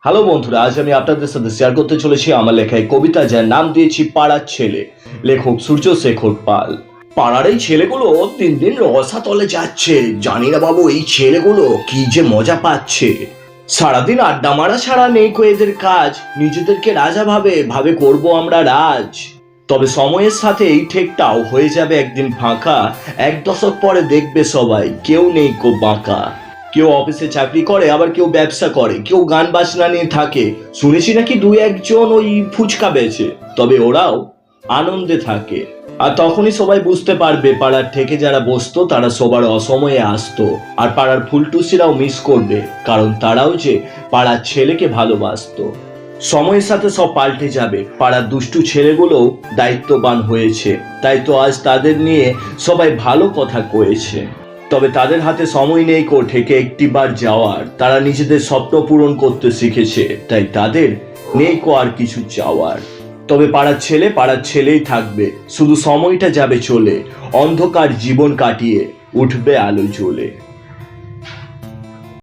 Hello বন্ধুরা, আজ আমি আপনাদের সাথে শেয়ার করতে চলেছি আমার লেখা এই কবিতা, যার নাম দিয়েছি পাড়ার ছেলে। লেখক সূর্যশেখর পাল। পাড়ার এই ছেলেগুলো দিন দিন রসাতলে যাচ্ছে। জানি না বাবু, এই ছেলেগুলো কি যে মজা পাচ্ছে। সারাদিন আড্ডা মারা ছাড়া নেই কো এদের কাজ। নিজেদেরকে রাজা ভাবে ভাবে করব আমরা রাজ। তবে সময়ের সাথে এই ঠেকটাও হয়ে যাবে একদিন ফাঁকা। এক দশক পরে দেখবে সবাই কেউ নেই কো বাঁকা। কেউ অফিসে চাকরি করে, আবার কেউ ব্যবসা করে, কেউ গান বাজনা নিয়ে থাকে। শুনেছি নাকি দুই একজন ওই ফুচকা বেচে, তবে ওরাও আনন্দে থাকে। আর তখনই সবাই বুঝতে পারবে পাড়ার থেকে যারা বসতো তারা সবার অসময়ে আসতো। আর পাড়ার ফুলটুসিরাও মিস করবে, কারণ তারাও যে পাড়ার ছেলেকে ভালোবাসতো। সময়ের সাথে সব পাল্টে যাবে, পাড়ার দুষ্টু ছেলেগুলোও দায়িত্ববান হয়েছে, তাই তো আজ তাদের নিয়ে সবাই ভালো কথা কয়েছে। তবে তাদের হাতে সময় নেই কো থেকে একটিবার যাওয়ার। তারা নিজেদের স্বপ্ন পূরণ করতে শিখেছে, তাই তাদের নেই কো আর কিছু চাওয়ার। তবে পাড়ার ছেলে পাড়ার ছেলেই থাকবে, শুধু সময়টা যাবে চলে। অন্ধকার জীবন কাটিয়ে উঠবে আলো জ্বলে।